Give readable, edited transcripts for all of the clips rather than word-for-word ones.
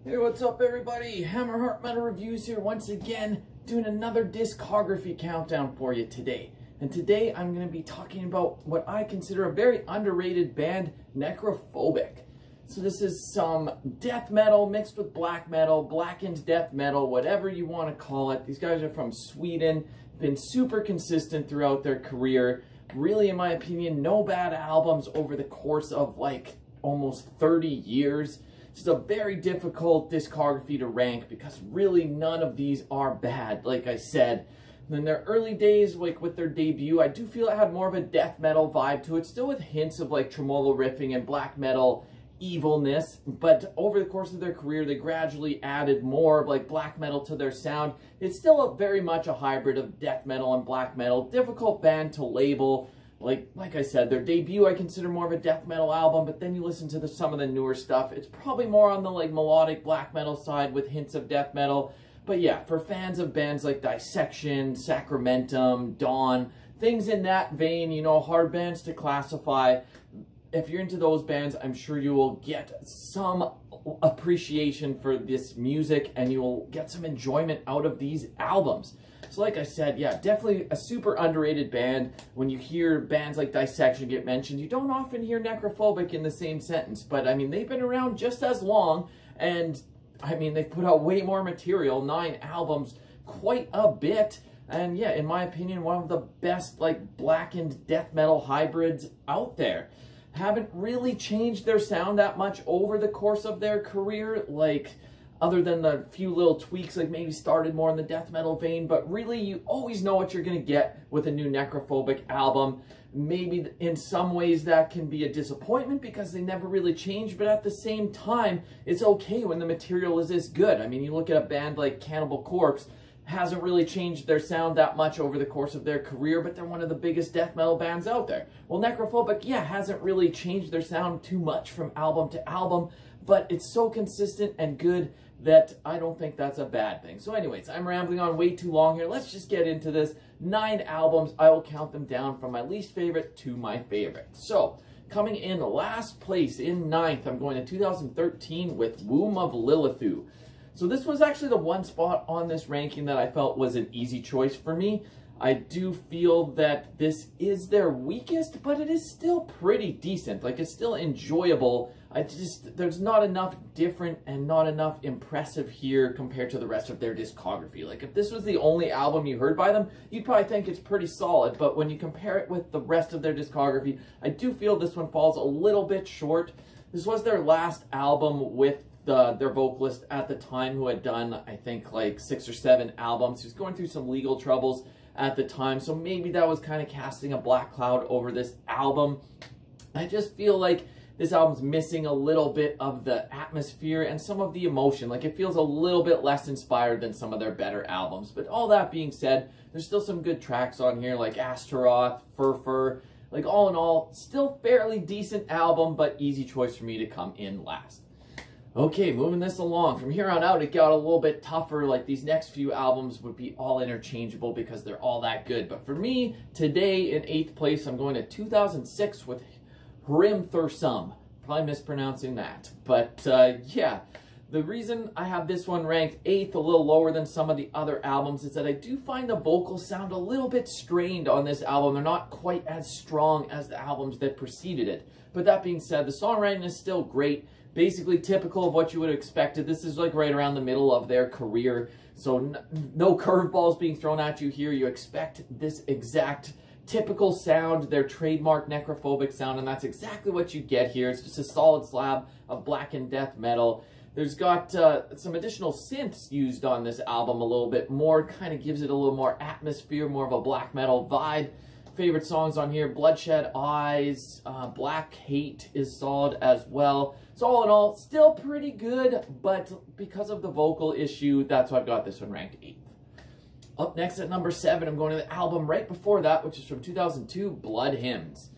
Hey, what's up everybody? Hammerheart Metal Reviews here once again, doing another discography countdown for you today. And today I'm going to be talking about what I consider a very underrated band, Necrophobic. So this is some death metal mixed with black metal, blackened death metal, whatever you want to call it. These guys are from Sweden, been super consistent throughout their career. Really, in my opinion, no bad albums over the course of like almost 30 years. It's a very difficult discography to rank because really none of these are bad, like I said. In their early days, like with their debut, I do feel it had more of a death metal vibe to it, still with hints of like tremolo riffing and black metal evilness. But over the course of their career, they gradually added more of like black metal to their sound. It's still very much a hybrid of death metal and black metal. Difficult band to label. Like I said, their debut I consider more of a death metal album, but then you listen to some of the newer stuff, it's probably more on the like melodic black metal side with hints of death metal. But yeah, for fans of bands like Dissection, Sacramentum, Dawn, things in that vein, you know, hard bands to classify. If you're into those bands, I'm sure you will get some appreciation for this music and you will get some enjoyment out of these albums. So like I said, yeah, definitely a super underrated band. When you hear bands like Dissection get mentioned, you don't often hear Necrophobic in the same sentence. But I mean, they've been around just as long, and I mean, they've put out way more material, 9 albums, quite a bit. And yeah, in my opinion, one of the best like blackened death metal hybrids out there. Haven't really changed their sound that much over the course of their career, like other than the few little tweaks, like maybe started more in the death metal vein, but really you always know what you're going to get with a new Necrophobic album. Maybe in some ways that can be a disappointment because they never really change, but at the same time, it's okay when the material is this good. I mean, you look at a band like Cannibal Corpse, hasn't really changed their sound that much over the course of their career, but they're one of the biggest death metal bands out there. Well, Necrophobic, yeah, hasn't really changed their sound too much from album to album, but it's so consistent and good that I don't think that's a bad thing. So anyways, I'm rambling on way too long here. Let's just get into this. 9 albums. I will count them down from my least favorite to my favorite. So, coming in last place, in 9th, I'm going to 2013 with Womb of Lilithu. So this was actually the one spot on this ranking that I felt was an easy choice for me. I do feel that this is their weakest, but it is still pretty decent. Like, it's still enjoyable. There's not enough different and not enough impressive here compared to the rest of their discography. Like, if this was the only album you heard by them, you'd probably think it's pretty solid. But when you compare it with the rest of their discography, I do feel this one falls a little bit short. This was their last album with their vocalist at the time, who had done, I think, like 6 or 7 albums. He was going through some legal troubles at the time, so maybe that was kind of casting a black cloud over this album. I just feel like this album's missing a little bit of the atmosphere and some of the emotion. Like, it feels a little bit less inspired than some of their better albums. But all that being said, there's still some good tracks on here, like Astaroth, Fur. Like, all in all, still fairly decent album, but easy choice for me to come in last. Okay, moving this along. From here on out, it got a little bit tougher. Like, these next few albums would be all interchangeable because they're all that good. But for me, today in 8th place, I'm going to 2006 with Hrimthursum. Probably mispronouncing that. But yeah, the reason I have this one ranked 8th, a little lower than some of the other albums, is that I do find the vocals sound a little bit strained on this album. They're not quite as strong as the albums that preceded it. But that being said, the songwriting is still great. Basically typical of what you would have expected. This is like right around the middle of their career. So no curveballs being thrown at you here. You expect this exact typical sound, their trademark Necrophobic sound, and that's exactly what you get here. It's just a solid slab of blackened death metal. There's got some additional synths used on this album a little bit more. Kind of gives it a little more atmosphere, more of a black metal vibe. Favorite songs on here, Bloodshot Eyes, Black Hate is solid as well. So all in all, still pretty good, but because of the vocal issue, that's why I've got this one ranked 8th. Up next at number 7, I'm going to the album right before that, which is from 2002, Blood Hymns.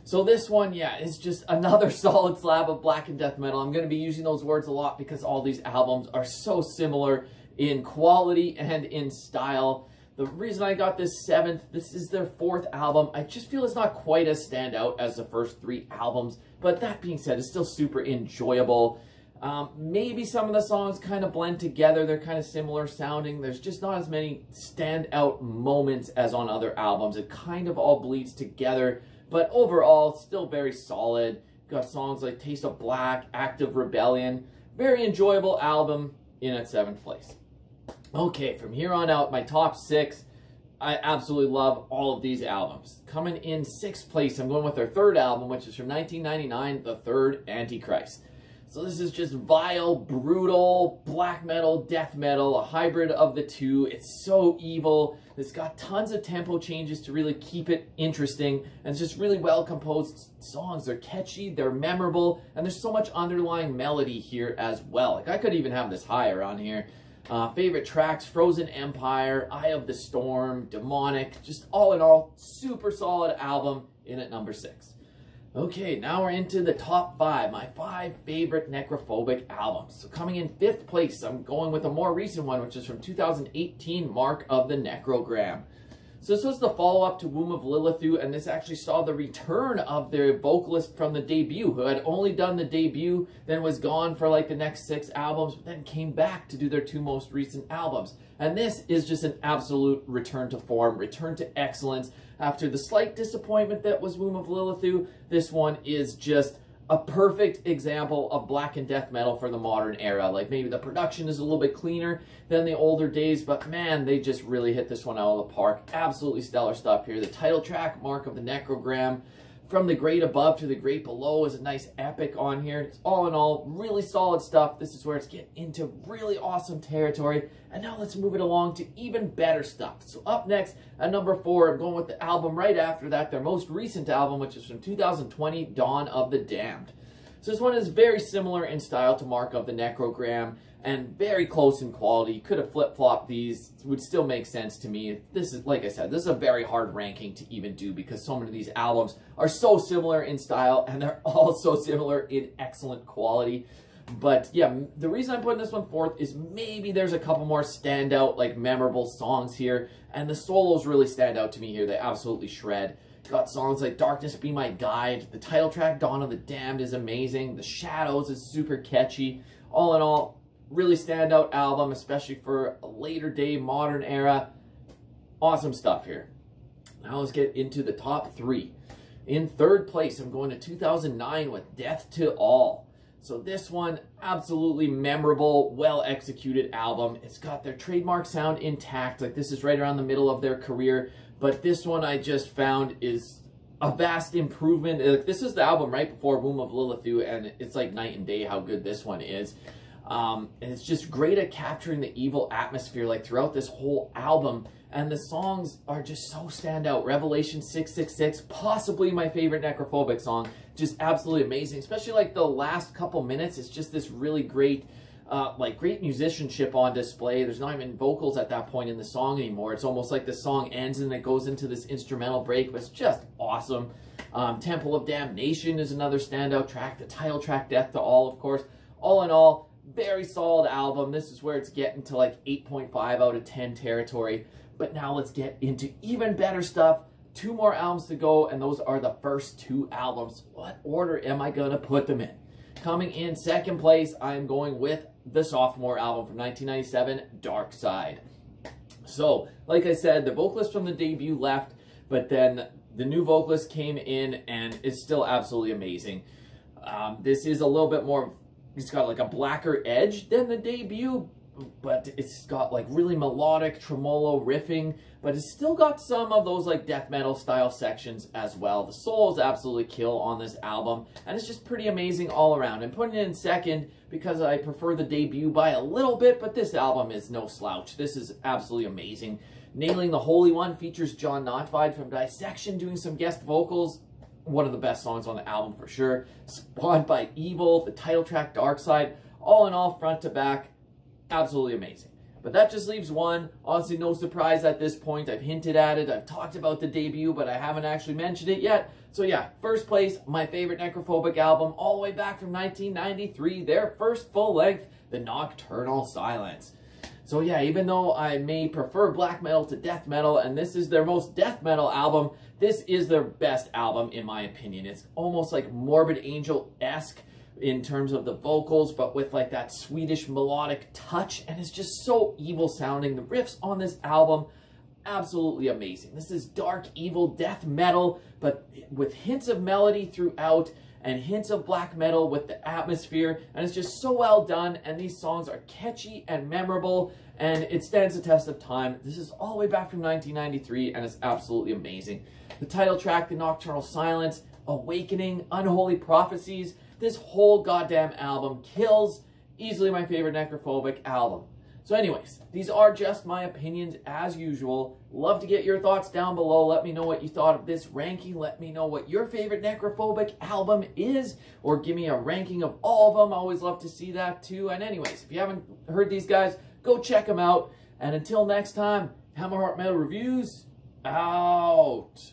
So this one, yeah, is just another solid slab of blackened death metal. I'm going to be using those words a lot because all these albums are so similar in quality and in style. The reason I got this 7th, this is their 4th album. I just feel it's not quite as standout as the first 3 albums. But that being said, it's still super enjoyable. Maybe some of the songs kind of blend together. They're kind of similar sounding. There's just not as many standout moments as on other albums. It kind of all bleeds together, but overall, still very solid. Got songs like Taste of Black, Act of Rebellion. Very enjoyable album in at 7th place. Okay, from here on out, my top 6. I absolutely love all of these albums. Coming in 6th place, I'm going with their third album, which is from 1999, The Third Antichrist. So this is just vile, brutal, black metal, death metal, a hybrid of the two. It's so evil. It's got tons of tempo changes to really keep it interesting. And it's just really well-composed songs. They're catchy, they're memorable, and there's so much underlying melody here as well. Like, I could even have this higher on here. Favorite tracks, Frozen Empire, Eye of the Storm, Demonic. Just all in all, super solid album in at number 6. Okay, now we're into the top 5, my 5 favorite Necrophobic albums. So coming in 5th place, I'm going with a more recent one, which is from 2018, Mark of the Necrogram. So this was the follow-up to Womb of Lilithu, and this actually saw the return of their vocalist from the debut, who had only done the debut, then was gone for like the next 6 albums, but then came back to do their 2 most recent albums. And this is just an absolute return to form, return to excellence. After the slight disappointment that was Womb of Lilithu, this one is just a perfect example of black and death metal for the modern era. Like, maybe the production is a little bit cleaner than the older days, but man, they just really hit this one out of the park. Absolutely stellar stuff here. The title track, Mark of the Necrogram, From the Great Above to the Great Below, is a nice epic on here. It's all in all really solid stuff. This is where it's getting into really awesome territory. And now let's move it along to even better stuff. So up next at number 4, I'm going with the album right after that, their most recent album, which is from 2020, Dawn of the Damned. So this one is very similar in style to Mark of the Necrogram and very close in quality. You could have flip-flopped these. It would still make sense to me. This is, like I said, this is a very hard ranking to even do because so many of these albums are so similar in style and they're all so similar in excellent quality. But yeah, the reason I'm putting this one 4th is maybe there's a couple more standout, like, memorable songs here, and the solos really stand out to me here. They absolutely shred. Got songs like Darkness Be My Guide. The title track, Dawn of the Damned, is amazing. The Shadows is super catchy. All in all, really standout album, especially for a later day, modern era. Awesome stuff here. Now let's get into the top 3. In 3rd place, I'm going to 2009 with Death to All. So this one, absolutely memorable, well-executed album. It's got their trademark sound intact. Like, this is right around the middle of their career. But this one I just found is a vast improvement. Like, this is the album right before Womb of Lilithu, and it's like night and day how good this one is. And it's just great at capturing the evil atmosphere, like, throughout this whole album. And the songs are just so standout. Revelation 666, possibly my favorite Necrophobic song. Just absolutely amazing. Especially like the last couple minutes. It's just this really great, great musicianship on display. There's not even vocals at that point in the song anymore. It's almost like the song ends and it goes into this instrumental break. But it's just awesome. Temple of Damnation is another standout track. The title track, Death to All, of course. All in all, very solid album. This is where it's getting to like 8.5 out of 10 territory. But now let's get into even better stuff. 2 more albums to go, and those are the first 2 albums. What order am I going to put them in? Coming in 2nd place, I'm going with the sophomore album from 1997, Darkseid. So, like I said, the vocalist from the debut left, but then the new vocalist came in, and it's still absolutely amazing. This is a little bit more, it's got like a blacker edge than the debut, but it's got like really melodic tremolo riffing, but it's still got some of those like death metal style sections as well. The solos absolutely kill on this album, and it's just pretty amazing all around. I'm putting it in 2nd because I prefer the debut by a little bit, but this album is no slouch. This is absolutely amazing. Nailing the Holy One features John Nottvide from Dissection doing some guest vocals. One of the best songs on the album for sure. Spawned by Evil, the title track Darkseid. All in all, front to back, absolutely amazing. But that just leaves one. Honestly, no surprise at this point. I've hinted at it. I've talked about the debut, but I haven't actually mentioned it yet. So yeah, 1st place, my favorite Necrophobic album, all the way back from 1993. Their first full length, The Nocturnal Silence. So yeah, even though I may prefer black metal to death metal, and this is their most death metal album, this is their best album in my opinion. It's almost like Morbid Angel-esque. in terms of the vocals, but with like that Swedish melodic touch, and it's just so evil sounding. The riffs on this album, absolutely amazing. This is dark, evil death metal, but with hints of melody throughout and hints of black metal with the atmosphere, and it's just so well done, and these songs are catchy and memorable, and it stands the test of time. This is all the way back from 1993, and it's absolutely amazing. The title track, The Nocturnal Silence, Awakening, Unholy Prophecies, this whole goddamn album kills. Easily my favorite Necrophobic album. So anyways, these are just my opinions as usual. Love to get your thoughts down below. Let me know what you thought of this ranking. Let me know what your favorite Necrophobic album is, or give me a ranking of all of them. I always love to see that too. And anyways, if you haven't heard these guys, go check them out. And until next time, Hammerheart Metal Reviews, out.